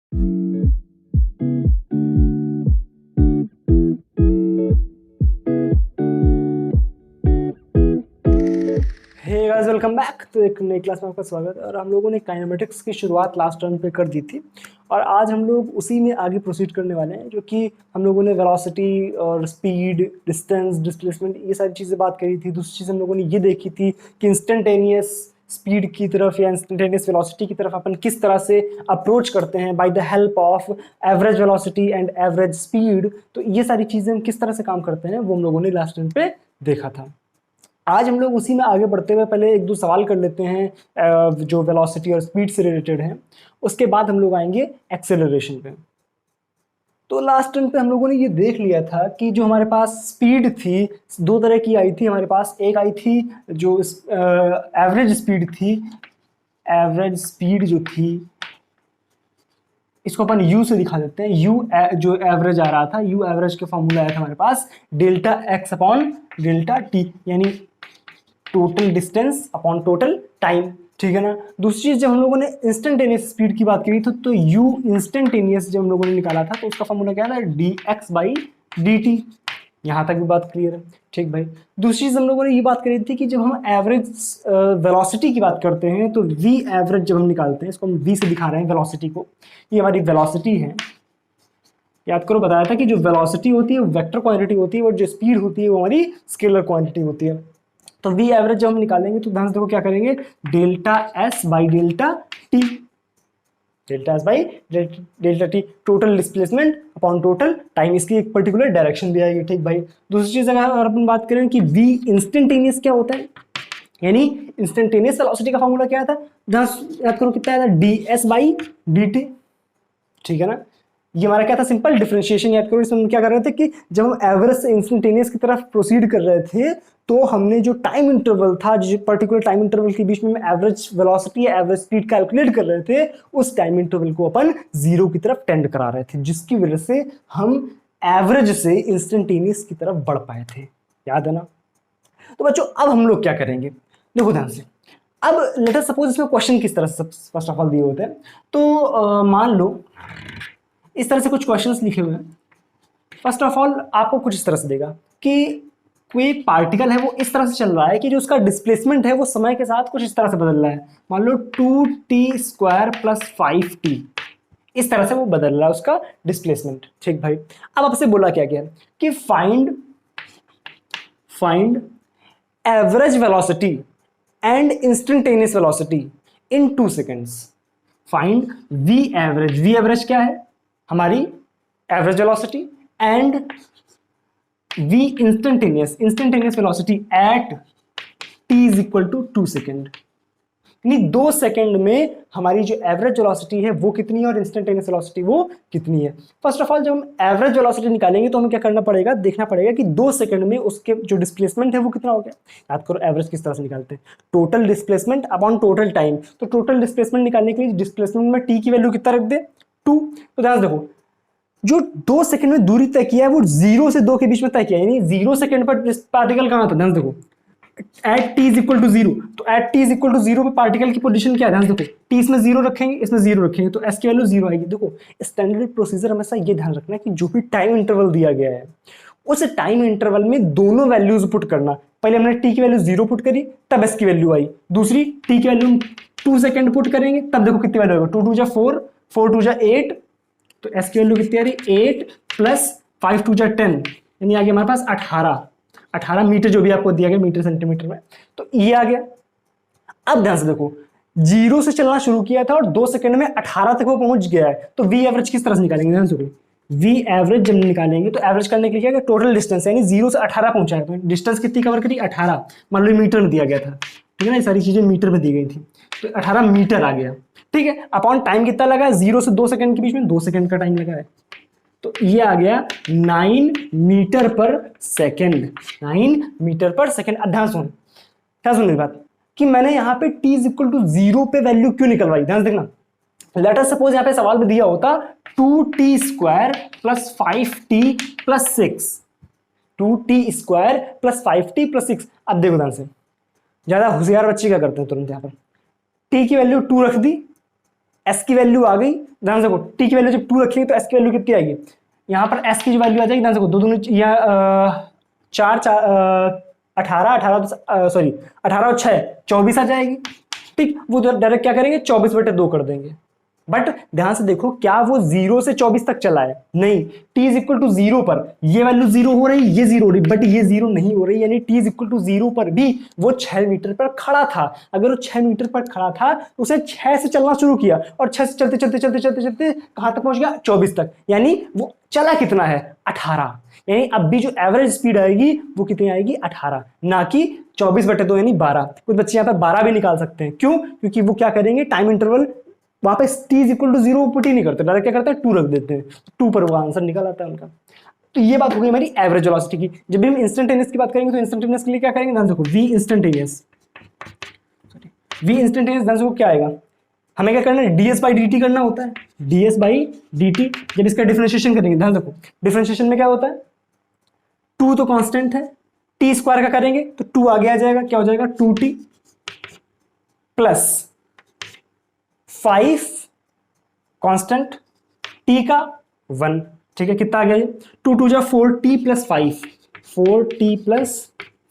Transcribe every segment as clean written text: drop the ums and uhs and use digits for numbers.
Hey guys, welcome back. तो एक नई क्लास में आपका स्वागत है। और हम लोगों ने काइनेमेटिक्स की शुरुआत लास्ट टर्म पे कर दी थी और आज हम लोग उसी में आगे प्रोसीड करने वाले हैं, जो कि हम लोगों ने वेलोसिटी और स्पीड, डिस्टेंस, डिस्प्लेसमेंट, ये सारी चीज़ें बात करी थी। दूसरी चीज़ हम लोगों ने ये देखी थी कि इंस्टेंटेनियस स्पीड की तरफ या इंस्टेंटेनियस वेलोसिटी की तरफ अपन किस तरह से अप्रोच करते हैं by the help of average velocity and average speed. तो ये सारी चीज़ें हम किस तरह से काम करते हैं वो हम लोगों ने लास्ट टाइम पे देखा था। आज हम लोग उसी में आगे बढ़ते हुए पहले एक दो सवाल कर लेते हैं जो वेलोसिटी और स्पीड से रिलेटेड हैं। उसके बाद हम लोग आएंगे एक्सेलरेशन पे। तो लास्ट टर्म पे हम लोगों ने ये देख लिया था कि जो हमारे पास स्पीड थी, दो तरह की आई थी हमारे पास। एक आई थी जो एवरेज स्पीड थी। एवरेज स्पीड जो थी, इसको अपन यू से दिखा देते हैं। यू जो एवरेज आ रहा था, यू एवरेज का फॉर्मूला आया था हमारे पास delta X upon delta T, यानी total distance upon total time. ठीक है ना। दूसरी चीज, जब हम लोगों ने इंस्टेंटेनियस स्पीड की बात करी तो यू इंस्टेंटेनियस जब हम लोगों ने निकाला था तो उसका फॉर्मूला क्या था, D x by D T. यहाँ तक भी बात क्लियर है। ठीक भाई। दूसरी चीज हम लोगों ने ये बात करी थी कि जब हम एवरेज वेलोसिटी की बात करते हैं तो वी एवरेज जब हम निकालते हैं, इसको हम वी से दिखा रहे हैं वेलोसिटी को, ये हमारी वेलोसिटी है। याद करो, बताया था कि जो वेलोसिटी होती है वो वेक्टर क्वांटिटी होती है और जो स्पीड होती है वो हमारी स्केलर क्वांटिटी होती है। तो वी एवरेज जब हम निकालेंगे तो ध्यान से देखो क्या करेंगे, delta S by delta T. Delta S by delta T, total displacement upon total time, इसकी एक पर्टिकुलर डायरेक्शन भी आएगी। ठीक भाई। दूसरी चीज अगर अपन बात करें कि वी इंस्टेंटेनियस क्या होता है, यानी इंस्टेंटेनियस वेलोसिटी का फॉर्मूला क्या था, याद करो कितना आया था, D S by D T. ठीक है ना। ये हमारा क्या था, सिंपल डिफरेंशिएशन। याद करो, इसमें हम क्या कर रहे थे कि जब हम एवरेज से इंस्टेंटेनियस की तरफ प्रोसीड कर रहे थे तो हमने जो टाइम इंटरवल था, जो पर्टिकुलर टाइम इंटरवल के बीच में हम एवरेज वेलोसिटी या एवरेज स्पीड कैलकुलेट कर रहे थे, उस टाइम इंटरवल को अपन जीरो की तरफ टेंड करा रहे थे, जिसकी वजह से हम एवरेज से इंस्टेंटेनियस की तरफ बढ़ पाए थे। याद है ना। तो बच्चों अब हम लोग क्या करेंगे, देखो ध्यान से। अब लेट अस सपोज इसमें क्वेश्चन किस तरह से फर्स्ट ऑफ ऑल दिए होते हैं। तो मान लो इस तरह से कुछ क्वेश्चंस लिखे हुए हैं। फर्स्ट ऑफ ऑल आपको कुछ इस तरह से देगा कि कोई पार्टिकल है वो इस तरह से चल रहा है कि जो उसका डिस्प्लेसमेंट है वो समय के साथ कुछ इस तरह से बदल रहा है। मान लो 2t² प्लस 5t, इस तरह से वो बदल रहा है उसका डिस्प्लेसमेंट। ठीक भाई। अब आपसे बोला क्या गया कि find average velocity and instantaneous velocity in 2 seconds. Find v average, v average क्या है, हमारी average velocity, and v instantaneous velocity at t is equal to 2 second. यानी 2 सेकेंड में हमारी जो एवरेज वेलोसिटी है वो कितनी है और इंस्टेंटेनियस वेलोसिटी वो कितनी है। फर्स्ट ऑफ ऑल जब हम एवरेज वेलोसिटी निकालेंगे तो हमें क्या करना पड़ेगा, देखना पड़ेगा कि 2 सेकेंड में उसके जो डिस्प्लेसमेंट है वो कितना हो गया। याद करो एवरेज किस तरह से निकालते हैं, total displacement upon total time. तो टोटल डिस्प्लेसमेंट निकालने के लिए डिस्प्लेसमेंट में टी की वैल्यू कितना रख दे, 2। तो ध्यान देखो, जो 2 सेकंड में दूरी तय किया है वो 0 से 2 के बीच में तय किया है, यानी 0 सेकंड पर पार्टिकल कहां था, ध्यान देखो, at t is equal to 0। तो at t is equal to 0 पे पार्टिकल की पोजीशन क्या है, ध्यान देखो, टी इसमें 0 रखेंगे, इसमें 0 रखेंगे तो एस की वैल्यू 0 आएगी। देखो स्टैंडर्ड प्रोसीजर हमेशा ये ध्यान रखना है कि जो भी टाइम इंटरवल दिया गया है उस टाइम इंटरवल में दोनों वैल्यूज पुट करना। पहले हमने टी की वैल्यू 0 पुट करी तब एस की वैल्यू आई, दूसरी टी की वैल्यू 2 सेकंड पुट करेंगे तब देखो कितनी वैल्यू आएगा, 2 2 जा 4, 4 2 जा 8, तो एस की वैल्यू कितनी आ रही, 8 प्लस 5 2 जा 10, यानी आ गया हमारे पास 18 मीटर, जो भी आपको दिया गया मीटर सेंटीमीटर में, तो ये आ गया। अब ध्यान से देखो, 0 से चलना शुरू किया था और 2 सेकंड में 18 तक वो पहुंच गया है, तो वी एवरेज किस तरह से निकालेंगे, ध्यान से देखो। वी एवरेज जब निकालेंगे तो एवरेज करने के लिए क्या, टोटल डिस्टेंस, यानी 0 से 18 पहुंचा है, तो डिस्टेंस कितनी कवर करी, 18, मान लो मीटर में दिया गया था। ठीक है ना, ये सारी चीजें मीटर में दी गई थी, तो 18 मीटर आ गया। ठीक है। अपॉन टाइम कितना लगा है, 0 से 2 सेकंड के बीच में 2 सेकंड का टाइम लगा है, तो ये आ गया 9 मीटर पर सेकंड। 9 मीटर पर सेकंड। ध्यान सुन मेरी बात कि मैंने यहाँ पे t इज इक्वल टू 0 पे वैल्यू क्यों निकलवाई, ध्यान देखना। लेट अस सपोज यहाँ पे सवाल में दिया होता 2t² plus 5t plus 6, 2t² plus 5t plus 6। अब देखो ध्यान से, ज्यादा होशियार बच्चे क्या करते हैं, तुरंत यहाँ पर t की वैल्यू 2 रख दी, एस की वैल्यू आ गई, ध्यान से देखो टी की वैल्यू जब 2 रखेंगे तो एस की वैल्यू कितनी आएगी, यहाँ पर एस की जो वैल्यू आ जाएगी, ध्यान से देखो दो दोनों या 18 और 6 24 आ जाएगी। ठीक, वो डायरेक्ट क्या करेंगे 24/2 कर देंगे। बट ध्यान से देखो क्या वो 0 से 24 तक चला है, नहीं, t इज इक्वल टू 0 पर ये वैल्यू 0 हो रही, ये 0 हो रही, बट ये 0 नहीं हो रही, यानी t इज इक्वल टू 0 पर भी वो 6 मीटर पर खड़ा था। अगर वो 6 मीटर पर खड़ा था तो उसे 6 से चलना शुरू किया और 6 से चलते चलते चलते चलते चलते कहां तक पहुंच गया 24 तक, यानी वो चला कितना है 18, यानी अब भी जो एवरेज स्पीड आएगी वो कितनी आएगी 18, ना कि 24/2 यानी 12। कुछ बच्चे यहाँ पर 12 भी निकाल सकते हैं, क्यों, क्योंकि वो क्या करेंगे टाइम इंटरवल वहां पे t is equal to 0 put ही नहीं करते, डायरेक्ट क्या करते हैं 2 रख देते हैं, 2 पर वो आंसर निकल आता है उनका। तो ये बात हो गई हमारी एवरेज वेलोसिटी की। जब भी हम इंस्टेंटेनियस की बात करेंगे तो इंस्टेंटेनियस के लिए क्या करेंगे, ध्यान देखो v इंस्टेंटेनियस, ध्यान देखो क्या आएगा, हमें क्या करना है ds/dt करना होता है, ds/dt। जब इसका डिफरेंशिएशन करेंगे, ध्यान देखो डिफरेंशिएशन में क्या होता है 2 तो कांस्टेंट है, t स्क्वायर का करेंगे तो 2 आगे आ जाएगा, क्या हो जाएगा 2t प्लस 5 कांस्टेंट t का 1, ठीक है, कितना आ गया ये 2 2 जा 4t plus 5, 4t plus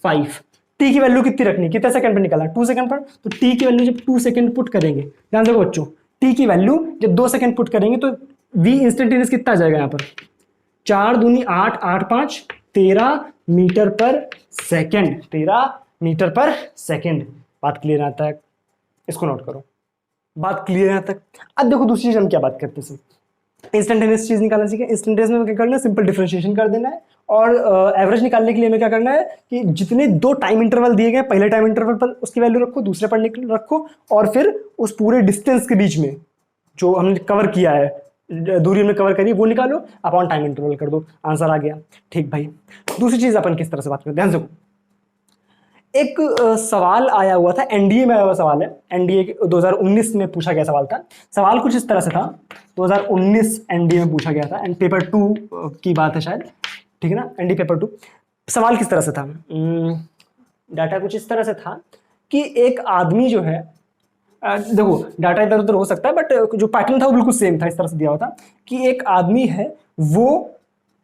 5। t की वैल्यू कितनी रखनी, कितने सेकंड पर निकालना 2 सेकंड पर, तो t की वैल्यू जब 2 सेकंड पुट करेंगे, ध्यान देखो बच्चों t की वैल्यू जब 2 सेकंड पुट करेंगे तो v इंस्टेंटेनियस कितना आ जाएगा यहाँ पर 4 दूनी 8 8 5 13 मीटर पर सेकंड, 13 मीटर पर सेकंड। बात क्लियर आता है, इसको नोट करो, बात क्लियर है तक। अब देखो दूसरी चीज हम क्या बात करते हैं, इंस्टेंटेनियस चीज निकालना सीखे। इंस्टेंटेनियस में क्या करना है सिंपल डिफरेंशिएशन कर देना है, और एवरेज निकालने के लिए हमें क्या करना है कि जितने 2 टाइम इंटरवल दिए गए, पहले टाइम इंटरवल पर उसकी वैल्यू रखो, दूसरे पर रखो, और फिर उस पूरे डिस्टेंस के बीच में जो हमने कवर किया है, दूरी हमने कवर करी, वो निकालो, अपॉन टाइम इंटरवल कर दो, आंसर आ गया। ठीक भाई, दूसरी चीज अपन किस तरह से बात करते हैं, ध्यान से एक सवाल आया हुआ था, एनडीए में आया हुआ सवाल है, एनडीए 2019 में पूछा गया सवाल था। सवाल कुछ इस तरह से था, 2019 एनडीए में पूछा गया था, एंड पेपर 2 की बात है शायद, ठीक है ना, एनडीए पेपर 2। सवाल किस तरह से था, डाटा कुछ इस तरह से था कि एक आदमी जो है, देखो डाटा इधर उधर हो सकता है बट जो पैटर्न था वो बिल्कुल सेम था, इस तरह से दिया हुआ था कि एक आदमी है वो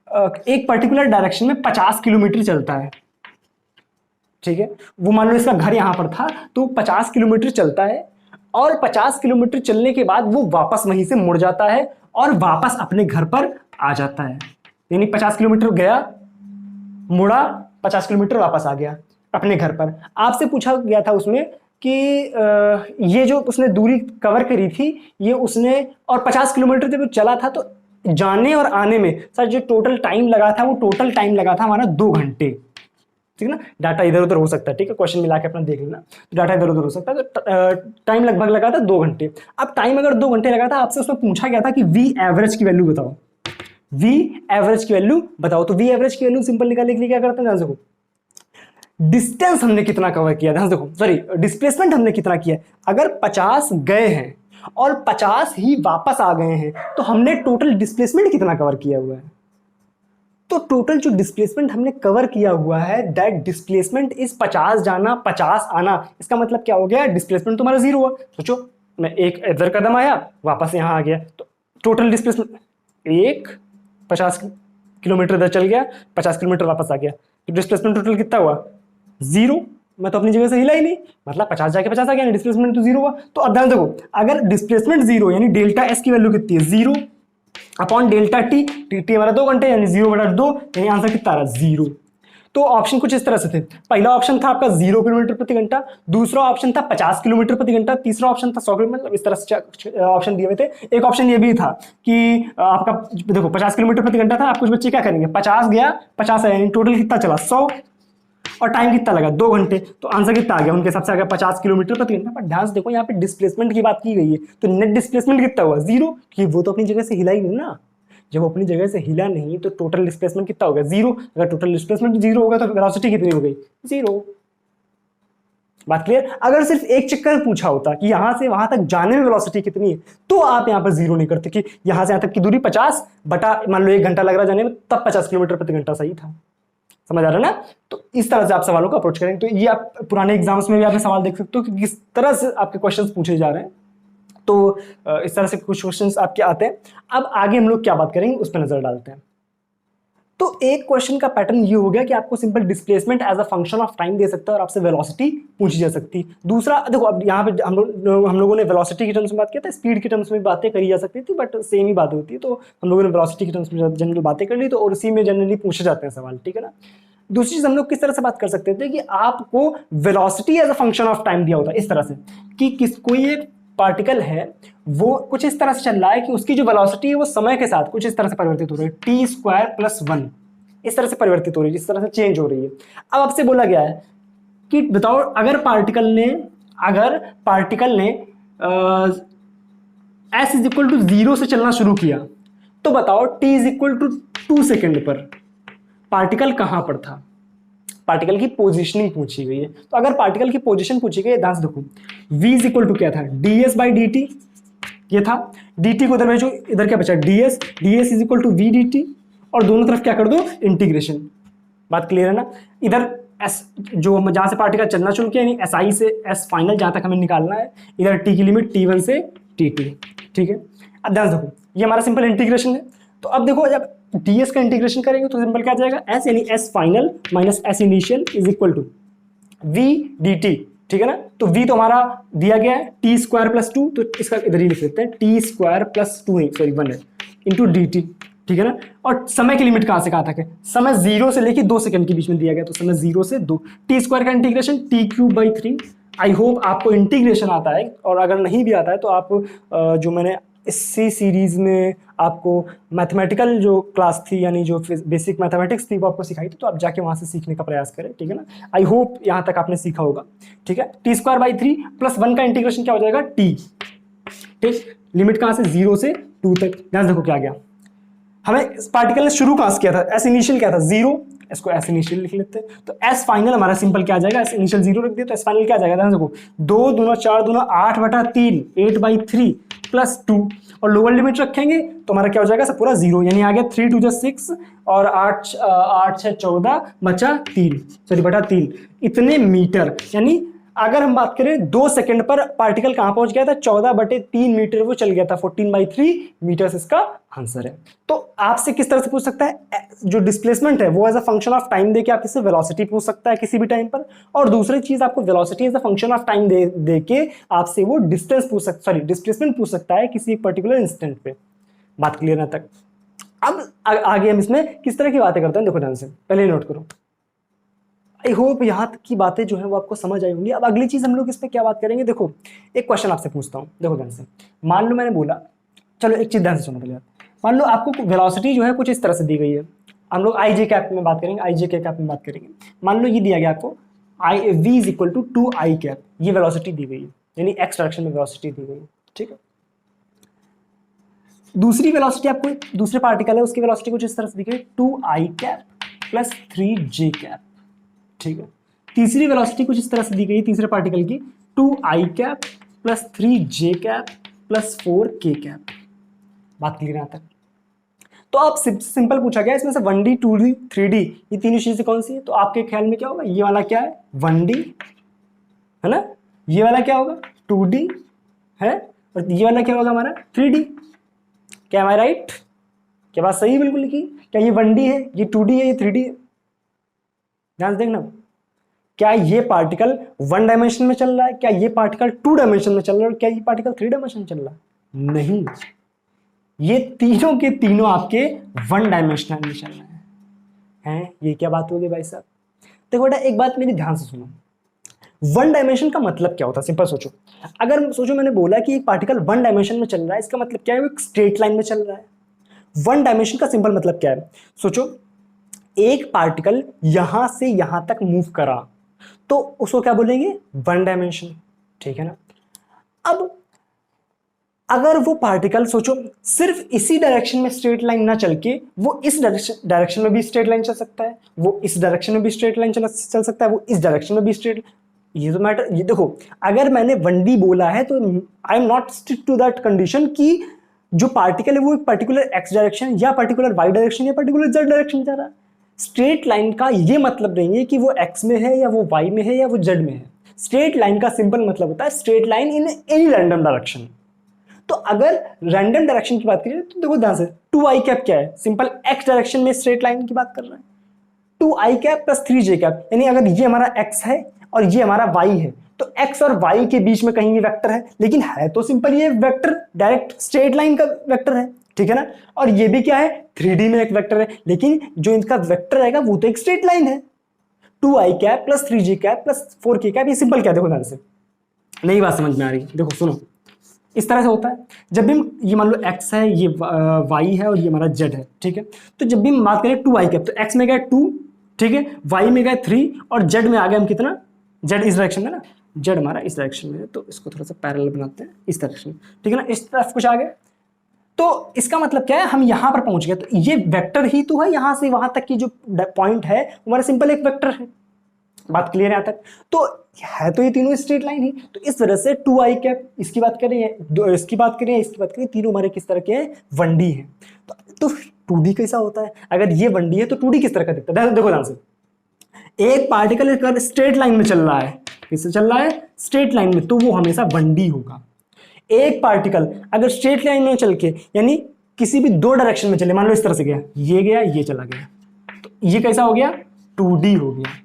एक पर्टिकुलर डायरेक्शन में 50 किलोमीटर चलता है, ठीक है, वो मान लो इसका घर यहां पर था तो 50 किलोमीटर चलता है, और 50 किलोमीटर चलने के बाद वो वापस वहीं से मुड़ जाता है और वापस अपने घर पर आ जाता है, यानी 50 किलोमीटर गया, मुड़ा, 50 किलोमीटर वापस आ गया अपने घर पर। आपसे पूछा गया था उसमें कि ये जो उसने दूरी कवर करी थी ये उसने, और 50 किलोमीटर जब चला था तो जाने और आने में सर जो टोटल टाइम लगा था वो टोटल टाइम लगा था हमारा 2 घंटे, ठीक है ना। डाटा इधर उधर हो सकता है, ठीक है, क्वेश्चन मिला के अपना देख लेना, तो डाटा इधर उधर हो सकता है, तो टाइम लगभग लगा था 2 घंटे। अब टाइम अगर 2 घंटे लगा था, आपसे उसमें पूछा गया था कि वी एवरेज की वैल्यू बताओ, वी एवरेज की वैल्यू बताओ। तो वी एवरेज की वैल्यू सिंपल निकालने के लिए क्या करते हैं, ध्यान देखो डिस्टेंस हमने कितना कवर किया, ध्यान देखो सॉरी डिस्प्लेसमेंट हमने कितना किया। अगर 50 गए हैं और 50 ही वापस आ गए हैं तो हमने टोटल डिस्प्लेसमेंट कितना कवर किया हुआ है, तो टोटल जो डिस्प्लेसमेंट हमने कवर किया हुआ है दैट डिस्प्लेसमेंट इज 50 जाना 50 आना। इसका मतलब क्या हो गया, डिस्प्लेसमेंट तुम्हारा 0 हुआ। सोचो मैं एक इधर कदम आया वापस यहां आ गया, तो टोटल डिस्प्लेसमेंट एक 50 किलोमीटर इधर चल गया, 50 किलोमीटर वापस आ गया, तो डिस्प्लेसमेंट टोटल कितना हुआ 0। मैं तो अपनी जगह से हिला ही नहीं, मतलब 50 जाके 50 आ गया, डिस्प्लेसमेंट तो 0 हुआ। तो अब ध्यान देखो अगर डिस्प्लेसमेंट 0 यानी डेल्टा एस की वैल्यू कितनी है 0 अपॉन डेल्टा टी, टी हमारा 2 घंटे यानी 0/2, यानी आंसर कितना आ रहा 0। तो ऑप्शन कुछ इस तरह से थे, पहला ऑप्शन था आपका 0 किलोमीटर प्रति घंटा, दूसरा ऑप्शन था 50 किलोमीटर प्रति घंटा, तीसरा ऑप्शन था 100 किलोमीटर, इस तरह से ऑप्शन दिए हुए थे। एक ऑप्शन ये भी था कि आपका देखो 50 किलोमीटर प्रति घंटा था, आप कुछ बच्चे क्या करेंगे 50 गया 50 आया, यानी टोटल कितना चला 100, और टाइम कितना लगा 2 घंटे, तो आंसर कितना आ गया उनके हिसाब से आ गया 50 किलोमीटर प्रति घंटा। पर ध्यान से देखो यहाँ पे डिस्प्लेसमेंट की बात की गई है, तो नेट डिस्प्लेसमेंट कितना हुआ 0, कि वो तो अपनी जगह से हिला ही नहीं ना, जब वो अपनी जगह से हिला नहीं तो टोटल डिस्प्लेसमेंट कितना हो गया 0। अगर टोटल डिस्प्लेसमेंट 0 होगा तो वेलोसिटी कितनी हो गई 0। बात क्लियर। अगर सिर्फ एक चक्कर पूछा होता कि यहां से वहां तक जाने में वेलोसिटी कितनी है, तो आप यहां पर 0 नहीं करते कि यहां से यहां तक की दूरी 50 बटा मान लो 1 घंटा लग रहा जाने में, तब 50 किलोमीटर प्रति घंटा सही था। समझ आ रहा है ना। तो इस तरह से आप सवालों को अप्रोच करेंगे। तो ये आप पुराने एग्जाम्स में भी आपने सवाल देख सकते हो कि किस तरह से आपके क्वेश्चंस पूछे जा रहे हैं। तो इस तरह से कुछ क्वेश्चंस आपके आते हैं। अब आगे हम लोग क्या बात करेंगे उस पर नजर डालते हैं। तो एक क्वेश्चन का पैटर्न ये हो गया कि आपको simple displacement as a function of time दे सकता है और आपसे वेलोसिटी पूछी जा सकती है। दूसरा देखो, अब यहाँ पे हम लोगों ने वेलोसिटी की टर्म्स में बात किया था, स्पीड की टर्म्स में बातें करी जा सकती थी, बट सेम ही बात होती है। तो हम लोगों ने वेलोसिटी की टर्म्स में जनरल बातें कर ली, तो और उसी में जनरली पूछे जाते हैं सवाल, ठीक है ना। दूसरी चीज हम लोग किस तरह से बात कर सकते थे कि आपको velocity as a function of time दिया होता है इस तरह से कि कोई एक पार्टिकल है वो कुछ इस तरह से चल रहा है कि उसकी जो वेलोसिटी है वो समय के साथ कुछ इस तरह से परिवर्तित हो रही है, टी स्क्वायर प्लस 1 इस तरह से परिवर्तित हो रही है, जिस तरह से चेंज हो रही है। अब आपसे बोला गया है कि बताओ अगर पार्टिकल ने s इज इक्वल टू 0 से चलना शुरू किया, तो बताओ t is equal to 2 second पर पार्टिकल कहां पर था। पार्टिकल की पोजीशनिंग पूछी गई है। तो अगर पार्टिकल की पोजीशन पूछी गई है, ध्यान से देखो, v इज इक्वल टू क्या था, ds बाई dt, ये था। dt को इधर भेजो, इधर क्या बचा, ds is equal to v dt, और दोनों तरफ क्या कर दो, इंटीग्रेशन। बात क्लियर है ना। इधर s जो जहां से पार्टिकल चलना शुरू किया यानी si से s फाइनल जहां तक हमें निकालना है, इधर t की लिमिट t1 से t2, ठीक है। अब ध्यान देखो, ये हमारा सिंपल इंटीग्रेशन है। तो अब देखो जब ds का इंटीग्रेशन करेंगे तो सिंपल क्या आ जाएगा, s यानी s final minus s initial is equal to v dt, ठीक है ना। तो v तो हमारा दिया गया है t स्क्वायर प्लस 2, तो इसका इधर ही लिख लेते हैं t स्क्वायर प्लस 2 सॉरी 1 है इंटू dt, ठीक है ना। और समय की लिमिट कहां से कहां तक है, समय 0 से लेके 2 सेकंड के बीच में दिया गया, तो समय 0 से 2, टी स्क्वायर का integration T cube by 3। I hope आपको इंटीग्रेशन आता है, और अगर नहीं भी आता है तो आप जो मैंने इसी सीरीज में आपको मैथमेटिकल जो क्लास थी यानी जो बेसिक मैथमेटिक्स थी वो आपको सिखाई थी, तो आप जाके वहां से सीखने का प्रयास करें, ठीक है ना। आई होप यहां तक आपने सीखा होगा, ठीक है। टी स्क्वायर बाई 3 प्लस 1 का इंटीग्रेशन क्या हो जाएगा, टी, ठीक। लिमिट कहां से, 0 से 2 तक। ध्यान देखो क्या गया, हमें इस पार्टिकल ने शुरू कहां से किया था, एस इनिशियल क्या था 0, इसको एस इनिशियल लिख लेते हैं। तो एस फाइनल हमारा सिंपल क्या आ जाएगा, एस इनिशियल 0 रख दिया तो एस फाइनल क्या आ जाएगा, ध्यान देखो 2 दूना 4 दूना 8/3 8/3 प्लस 2, और लोअर लिमिट रखेंगे तो हमारा क्या हो जाएगा, सब पूरा 0, यानी आ गया 3 2 6 और 8 8 6 14 बचा 3 सॉरी बटा 3 इतने मीटर। यानी अगर हम बात करें 2 सेकंड पर पार्टिकल कहां पहुंच गया था, 14/3 मीटर वो चल गया था, 14/3 मीटर इसका आंसर है। तो आपसे किस तरह से पूछ सकता है, जो डिस्प्लेसमेंट है वो as a function of time देके आप इससे वेलोसिटी पूछ सकता है किसी भी टाइम पर, और दूसरी चीज आपको velocity as a function of time दे के आपसे वो डिस्टेंस पूछ सकता, सॉरी डिस्प्लेसमेंट पूछ सकता है किसी पर्टिकुलर इंस्टेंट पे। बात क्लियर है तक। अब आगे हम इसमें किस तरह की बातें करते हैं, देखो ध्यान से, पहले नोट करो। आई होप यहाँ तक की बातें जो है वो आपको समझ आई होंगी। अब अगली चीज हम लोग इस पे क्या बात करेंगे, देखो एक क्वेश्चन आपसे पूछता हूँ, देखो ध्यान से। मान लो मैंने बोला, चलो एक चीज ध्यान से सुनो पहले। मान लो आपको वेलोसिटी जो है कुछ इस तरह से दी गई है, हम लोग आई जे कैप में बात करेंगे, आई जे के कैप में बात करेंगे। मान लो ये दिया गया आपको I V is equal to 2 I cap, ये वेलोसिटी दी गई है, यानी एक्स डायरेक्शन में वेलोसिटी दी गई है, ठीक है। दूसरी वेलोसिटी आपको, दूसरे पार्टिकल है उसकी वेलोसिटी कुछ इस तरह से दी गई 2 I cap plus 3 J cap, ठीक है। तीसरी वेलोसिटी कुछ इस तरह से दी गई तीसरे पार्टिकल की 2 I cap plus 3 J cap plus 4 के कैप। बात क्लियर है तक। तो आप सिंपल पूछा गया इसमें से 1D 2D 3D ये तीनों चीजें कौन सी है, तो आपके ख्याल में क्या होगा, ये वाला क्या है 1D है ना, ये वाला क्या होगा 2D है, और ये वाला क्या होगा हमारा 3D। क्या हमारा राइट, क्या बात सही बिल्कुल लिखी, क्या ये 1D है, ये 2D है, ये 3D है। ध्यान से देखना, क्या ये पार्टिकल 1 डायमेंशन में चल रहा है, क्या ये पार्टिकल 2 डायमेंशन में चल रहा है, और क्या ये पार्टिकल 3 डायमेंशन में चल रहा है, नहीं, ये तीनों के तीनों आपके 1 डायमेंशनल में चल रहे हैं। ये क्या बात होगी भाई साहब। देखो बेटा एक बात मेरी ध्यान से सुनो, 1 डायमेंशन का मतलब क्या होता है, सिंपल सोचो। अगर सोचो मैंने बोला कि एक पार्टिकल 1 डायमेंशन में चल रहा है, इसका मतलब क्या है, वो एक स्ट्रेट लाइन में चल रहा है। 1 डायमेंशन का सिंपल मतलब क्या है, सोचो एक पार्टिकल यहां से यहां तक मूव करा तो उसको क्या बोलेंगे 1 डायमेंशन, ठीक है ना। अब अगर वो पार्टिकल सोचो सिर्फ इसी डायरेक्शन में स्ट्रेट लाइन ना चल के वो इस डायरेक्शन में भी स्ट्रेट लाइन चल सकता है, वो इस डायरेक्शन में भी स्ट्रेट लाइन चल सकता है, वो इस डायरेक्शन में भी स्ट्रेट, ये तो मैटर, ये देखो अगर मैंने 1D बोला है तो I am not stick to that condition कि जो पार्टिकल है वो एक पर्टिकुलर एक्स डायरेक्शन या पर्टिकुलर वाई डायरेक्शन या पर्टिकुलर जेड डायरेक्शन जा रहा है। स्ट्रेट लाइन का ये मतलब नहीं है कि वो एक्स में है या वो वाई में है या वो जेड में है। स्ट्रेट लाइन का सिंपल मतलब होता है straight line in any random direction. तो अगर रैंडम डायरेक्शन की बात करें तो देखो ध्यान से, 2i कैप क्या है, सिंपल x डायरेक्शन में स्ट्रेट लाइन की बात कर रहे हैं। 2i cap plus 3j cap, यानी अगर ये हमारा x है और ये हमारा y है तो x और y के बीच में कहीं ये वेक्टर है, लेकिन है तो सिंपल ये वेक्टर डायरेक्ट स्ट्रेट लाइन का वेक्टर है, ठीक है ना। और ये भी क्या है, 3D में एक वेक्टर है, लेकिन जो इनका वेक्टर रहेगा वो तो एक स्ट्रेट लाइन है। 2i cap plus 3j cap plus 4k cap, ये सिंपल क्या, देखो ध्यान से, नई बात समझ में आ रही है, देखो सुनो, इस तरह से होता है जब भी ये मान लो x है, ये y है और ये हमारा z है, ठीक है। तो जब भी हम बात करें 2i कैप, तो x में गया 2, ठीक है, y में गया 3 और z में आ गया हम कितना, z इस डायरेक्शन में ना, z हमारा इस डायरेक्शन में है, तो इसको थोड़ा सा पैरेलल बनाते हैं इस डायरेक्शन, ठीक है ना, इस तरफ कुछ आ गया। तो इसका मतलब क्या है, हम यहां पर पहुंच गए, तो ये वेक्टर ही तो है, यहां से वहां तक की जो पॉइंट है हमारा सिंपल एक वेक्टर है। बात क्लियर है यहां तक, तो है तो ये तीनों स्ट्रेट लाइन ही। तो इस वजह से 2i कैप, इसकी बात करें, इसकी बात करें, इसकी बात करें, तीनों हमारे किस तरह के हैं, 1D है। तो 2D कैसा होता है, अगर ये 1D है तो 2D किस तरह का दिखता है, देखो ध्यान से, एक पार्टिकल अगर स्ट्रेट लाइन में चल रहा है, किससे चल रहा है, स्ट्रेट लाइन में, तो वो हमेशा 1D होगा। एक पार्टिकल अगर स्ट्रेट लाइन में चल के, यानी किसी भी दो डायरेक्शन में चले, मान लो इस तरह से गया, ये चला गया, तो ये कैसा हो गया, 2D हो गया।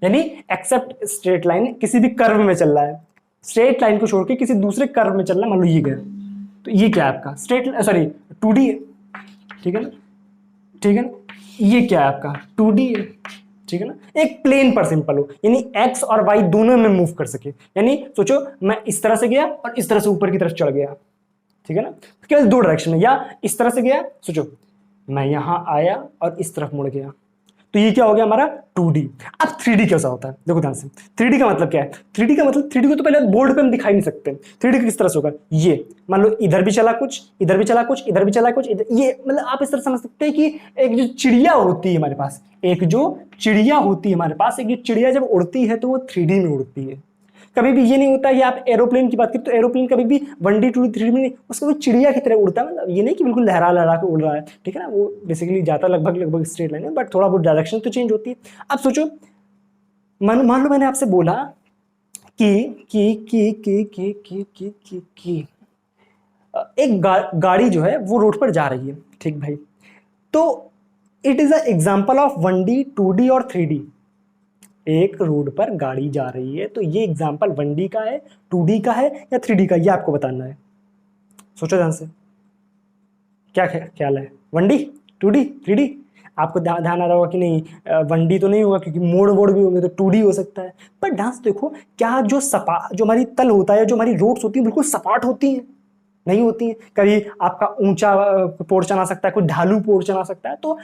यानी एक्सेप्ट स्ट्रेट लाइन किसी भी कर्व में चल रहा है, स्ट्रेट लाइन को छोड़ के किसी दूसरे कर्व में चल रहा है, मान लो ये गया, तो ये क्या है आपका स्ट्रेट, सॉरी 2D है, ठीक है ना, ठीक है ना, ये क्या है आपका 2D है, ठीक है ना, एक प्लेन पर सिंपल हो, यानी x और y दोनों में मूव कर सके। यानी सोचो मैं इस तरह से गया और इस तरह से ऊपर की तरफ चढ़ गया, ठीक है ना, तो केवल दो डायरेक्शन में, या इस तरह से गया, सोचो मैं यहां आया और इस तरफ मुड़ गया, तो ये क्या हो गया हमारा 2D। अब 3D कैसा होता है, देखो ध्यान से, 3D का मतलब क्या है, 3D का मतलब, 3D को तो पहले बोर्ड पे हम दिखाई नहीं सकते, 3D का किस तरह से होगा, ये मान लो इधर भी चला कुछ, इधर भी चला कुछ, इधर भी चला कुछ, इधर, ये मतलब आप इस तरह समझ सकते हैं कि एक जो चिड़िया होती है हमारे पास, एक जो चिड़िया होती है हमारे पास, एक जो चिड़िया जब उड़ती है तो वो 3D में उड़ती है। कभी भी ये नहीं होता है, आप एरोप्लेन की बात करें तो एरोप्लेन कभी भी 1D 2D 3D में नहीं, उसका वो चिड़िया की तरह उड़ता है, मतलब ये नहीं कि बिल्कुल लहरा लहरा के उड़ रहा है, ठीक है ना, वो बेसिकली जाता लगभग स्ट्रेट लाइन है, बट थोड़ा बहुत डायरेक्शन तो चेंज होती है। अब सोचो मान लो मैंने आपसे बोला कि एक गाड़ी जो है वो रोड पर जा रही है, ठीक भाई, तो it is a example of 1D 2D और 3D। एक रोड पर गाड़ी जा रही है, तो ये एग्जाम्पल 1D का है, 2D का है या 3D का, ये आपको बताना है। सोचो ध्यान से, क्या ख्याल है, 1D 2D 3D, आपको ध्यान आ रहा होगा कि नहीं 1D तो नहीं होगा क्योंकि मोड़ भी होंगे, तो 2D हो सकता है। पर ध्यान से देखो, क्या जो जो हमारी तल होता है, जो हमारी रोड्स होती है बिल्कुल सपाट होती है, नहीं होती है। कभी आपका ऊंचा पोर्शन आ सकता है, कोई ढालू पोर्शन आ सकता है, तो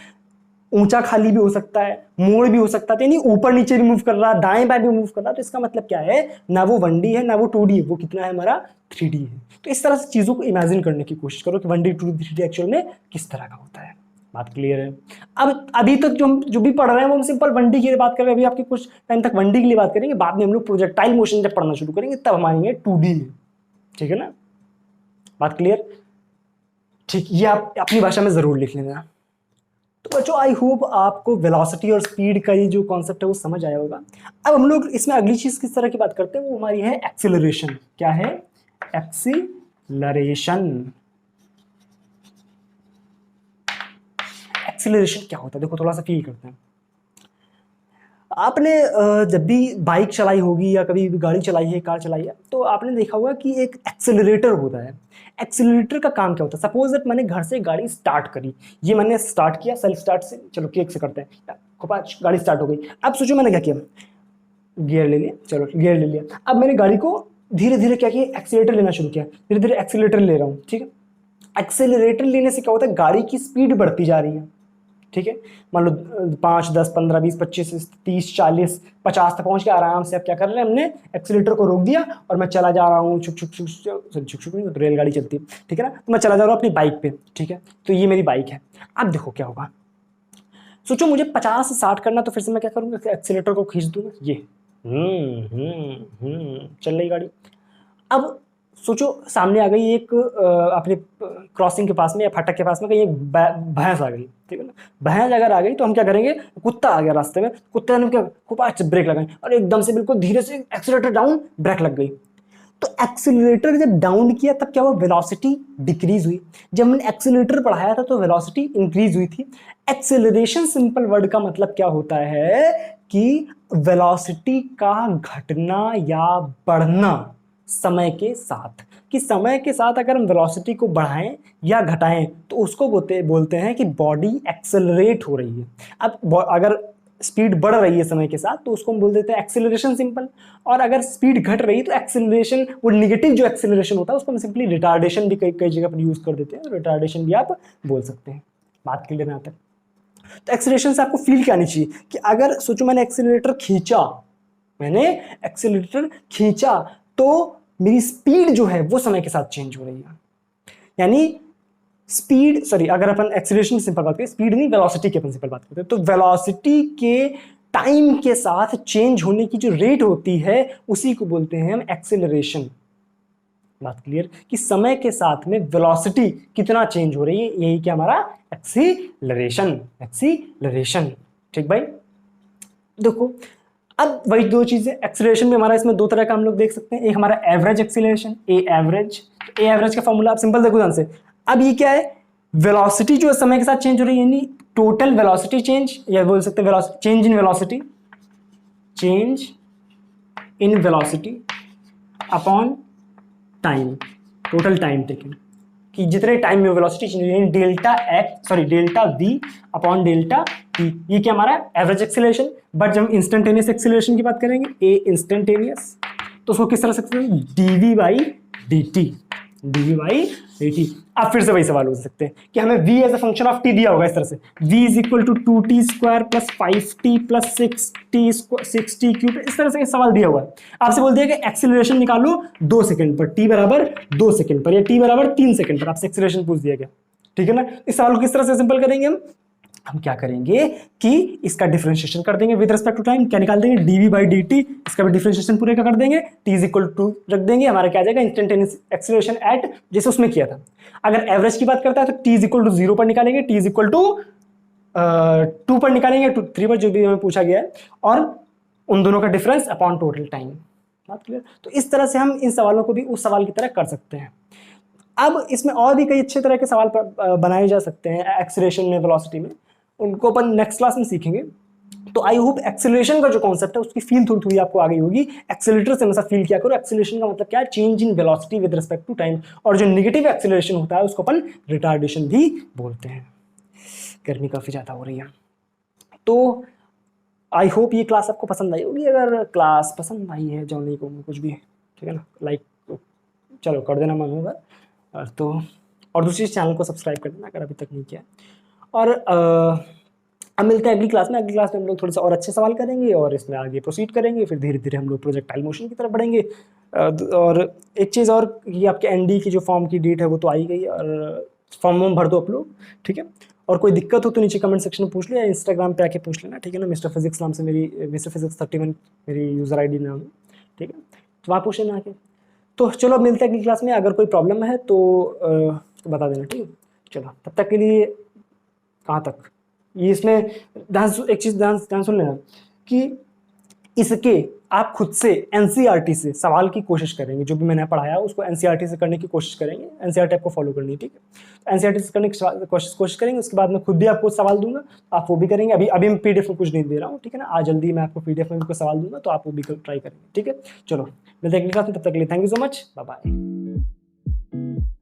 ऊंचा खाली भी हो सकता है, मोड़ भी हो सकता है, यानी ऊपर नीचे भी मूव कर रहा है, दाएं बाएं भी मूव कर रहा है, तो इसका मतलब क्या है, ना वो 1D है ना वो 2D है, वो कितना है हमारा 3D है। तो इस तरह से चीजों को इमेजिन करने की कोशिश करो कि 1D 2D 3D एक्चुअल में किस तरह का होता है। बात क्लियर है। अब अभी तक जो हम भी पढ़ रहे हैं वो हम सिंपल 1D की बात कर रहे हैं, अभी आपके कुछ टाइम तक 1D के लिए बात करेंगे, बाद में हम लोग प्रोजेक्टाइल मोशन जब पढ़ना शुरू करेंगे तब हम आएंगे 2D में, ठीक है ना। बात क्लियर, ठीक, ये आप अपनी भाषा में जरूर लिख लेना। तो बच्चों आई होप आपको वेलोसिटी और स्पीड का ये जो कॉन्सेप्ट है वो समझ आया होगा। अब हम लोग इसमें अगली चीज किस तरह की बात करते हैं, वो हमारी है एक्सीलरेशन। क्या है, एक्सीलरेशन। एक्सीलरेशन क्या होता है, देखो थोड़ा सा फील करते हैं। आपने जब भी बाइक चलाई होगी या कभी भी गाड़ी चलाई है, कार चलाई है, तो आपने देखा होगा कि एक एक्सीलरेटर होता है। एक्सीलरेटर का काम क्या होता है, सपोज दैट मैंने घर से गाड़ी स्टार्ट करी, ये मैंने स्टार्ट किया सेल्फ स्टार्ट से, चलो केक से करते हैं, गाड़ी स्टार्ट हो गई। अब सोचो मैंने क्या किया, गियर ले लिया, चलो गियर ले लिया, अब मैंने गाड़ी को धीरे धीरे क्या किया, एक्सीलरेटर लेना शुरू किया, धीरे धीरे एक्सीलरेटर ले रहा हूँ, ठीक है। एक्सीलरेटर लेने से क्या होता है, गाड़ी की स्पीड बढ़ती जा रही है, ठीक है। मान लो 5 10 15 20 25 30 40 50 तक पहुंच के आराम से अब क्या कर रहे हैं, हमने एक्सीलरेटर को रोक दिया और मैं चला जा रहा हूँ, छुक छुक छुक छुक छुक नहीं, तो रेलगाड़ी चलती है, ठीक है ना, तो मैं चला जा रहा हूँ अपनी बाइक पे, ठीक है। तो ये मेरी बाइक है। अब देखो क्या होगा, सोचो मुझे 50 से 60 करना, तो फिर से मैं क्या करूँगा, एक्सीलरेटर को खींच दूंगा, ये चल रही गाड़ी। अब सोचो सामने आ गई एक अपने क्रॉसिंग के पास में या फाटक के पास में कहीं एक भैंस आ गई, ठीक है ना। भैंस अगर आ गई तो हम क्या करेंगे, कुत्ता आ गया रास्ते में, कुत्ते ने क्या खूब ब्रेक लगाई और एकदम से बिल्कुल धीरे से एक्सीलरेटर डाउन, ब्रेक लग गई। तो एक्सीलरेटर जब डाउन किया तब क्या हुआ, वेलोसिटी डिक्रीज हुई। जब हमने एक्सीलरेटर पढ़ाया था तो वेलोसिटी इंक्रीज हुई थी। एक्सेलरेशन सिंपल वर्ड का मतलब क्या होता है कि वेलोसिटी का घटना या बढ़ना समय के साथ, कि समय के साथ अगर हम वेलोसिटी को बढ़ाएं या घटाएं तो उसको बोलते हैं कि बॉडी एक्सेलरेट हो रही है। अब अगर स्पीड बढ़ रही है समय के साथ तो उसको हम बोल देते हैं एक्सेलरेशन सिंपल, और अगर स्पीड घट रही है तो एक्सेलरेशन, वो नेगेटिव जो एक्सेलरेशन होता है उसको हम सिंपली रिटार्डेशन भी कई जगह पर यूज कर देते हैं, रिटार्डेशन भी आप बोल सकते हैं। बात क्लियर यहाँ तक। तो एक्सेलरेशन से आपको फील क्या आनी चाहिए कि अगर सोचो मैंने एक्सेलरेटर खींचा तो मेरी स्पीड जो है वो समय के साथ चेंज हो रही है। यानी स्पीड, सॉरी, अगर अपन एक्सेलरेशन की सिंपल बात करें, स्पीड नहीं वेलोसिटी की अपन सिंपल बात करते हैं, तो वेलोसिटी के टाइम के साथ चेंज होने की जो रेट होती है उसी को बोलते हैं हम एक्सेलरेशन। बात क्लियर कि समय के साथ में वेलोसिटी कितना चेंज हो रही है, यही क्या हमारा एक्सीलरेशन। ठीक भाई, देखो अब वही दो चीजें, एक्सीलरेशन भी हमारा इसमें दो तरह का हम लोग देख सकते हैं। एक हमारा एवरेज एक्सीलरेशन, ए एवरेज का फॉर्मूला आप सिंपल देखो ध्यान से। अब ये क्या है, वेलोसिटी जो है समय के साथ चेंज हो रही है, यानी टोटल वेलोसिटी चेंज, या बोल सकते हैं change in velocity upon time, total time taken, कि जितने टाइम में वेलोसिटी चेंज हुई, delta we upon delta T, ये क्या हमारा एवरेज एक्सीलरेशन। बट जब हम इंस्टेंटेनियस एक्सीलरेशन की बात करेंगे, ए इंस्टेंटेनियस, तो उसको किस तरह से सकते हैं, डीवी बाई डी टी। अब फिर से वही सवाल हो सकते हैं कि हमें v as a function of t दिया होगा इस तरह से, v is equal to 2t square plus 5t plus 6t cube, इस तरह से सवाल दिया हुआ है। आपसे बोल दिया कि एक्सीलरेशन निकालो 2 सेकंड पर, t बराबर 2 सेकंड पर या t बराबर 3 सेकंड पर, आपसे एक्सीलरेशन पूछ दिया गया। ठीक है ना, इस सवाल को किस तरह से सिंपल करेंगे हम क्या करेंगे कि इसका डिफरेंशिएशन कर देंगे विद रिस्पेक्ट टू टाइम, क्या निकाल देंगे, dv बाई dt, इसका भी डिफरेंशिएशन पूरे का कर देंगे, t इज इक्वल टू रख देंगे, हमारा क्या आ जाएगा, इंस्टेंटेनियस एक्सीलरेशन एट, जैसे उसमें किया था। अगर एवरेज की बात करता है तो t इज इक्वल टू 0 पर निकालेंगे, t इज इक्वल टू 2 पर निकालेंगे, 3 पर, जो भी हमें पूछा गया है, और उन दोनों का डिफरेंस अपॉन टोटल टाइम। बात क्लियर। तो इस तरह से हम इन सवालों को भी उस सवाल की तरह कर सकते हैं। अब इसमें और भी कई अच्छे तरह के सवाल बनाए जा सकते हैं एक्सीलरेशन में, वेलोसिटी में, उनको अपन नेक्स्ट क्लास में सीखेंगे। तो आई होप एक्सेलरेशन का जो कॉन्सेप्ट है उसकी फील थोड़ी थोड़ी आपको आ गई होगी। एक्सेलरेटर से हमेशा फील किया करो, एक्सेलरेशन का मतलब क्या है, change in velocity with respect to time, और जो नेगेटिव एक्सेलरेशन होता है उसको अपन रिटार्डेशन भी बोलते हैं। गर्मी काफी ज्यादा हो रही है, तो आई होप ये क्लास आपको पसंद आई होगी। अगर क्लास पसंद आई है, जो नहीं को कुछ भी, ठीक है ना, लाइक चलो कर देना मन होगा, तो और दूसरी चैनल को सब्सक्राइब कर देना अगर अभी तक नहीं किया। और अब मिलते हैं अगली क्लास में। अगली क्लास में हम लोग थोड़े से और अच्छे सवाल करेंगे और इसमें आगे प्रोसीड करेंगे, फिर धीरे धीरे हम लोग प्रोजेक्टाइल मोशन की तरफ बढ़ेंगे। और एक चीज़ और, ये आपके एनडी की जो फॉर्म की डेट है वो तो आई गई, और फॉर्म भर दो आप लोग, ठीक है। और कोई दिक्कत हो तो नीचे कमेंट सेक्शन में पूछ लो, या इंस्टाग्राम पे आके पूछ लेना, ठीक है ना। मिस्टर फिजिक्स नाम से मिस्टर फिजिक्स 31 मेरी यूज़र ID नाम है, ठीक है, तो वहाँ पूछ लेना आके। तो चलो मिलते हैं अगली क्लास में। अगर कोई प्रॉब्लम है तो बता देना, ठीक है। चलो तब तक के लिए, कहाँ तक ये, इसमें एक चीज़ ध्यान सुन लेना कि इसके आप खुद से एनसीईआरटी से सवाल की कोशिश करेंगे, जो भी मैंने पढ़ाया उसको एनसीईआरटी से करने की कोशिश करेंगे। एनसीईआरटी आपको फॉलो करनी है, ठीक है। एनसीईआरटी से करने की कोशिश करेंगे, उसके बाद मैं खुद भी आपको सवाल दूंगा, आप वो भी करेंगे। अभी मैं पीडीएफ में कुछ नहीं दे रहा हूँ, ठीक है ना। आज जल्दी मैं आपको पीडीएफ में भी कुछ सवाल दूंगा, तो आप वो भी ट्राई करेंगे, ठीक है। चलो मिलते हैं अगली क्लास में, तब तक के लिए thank you so much, bye bye.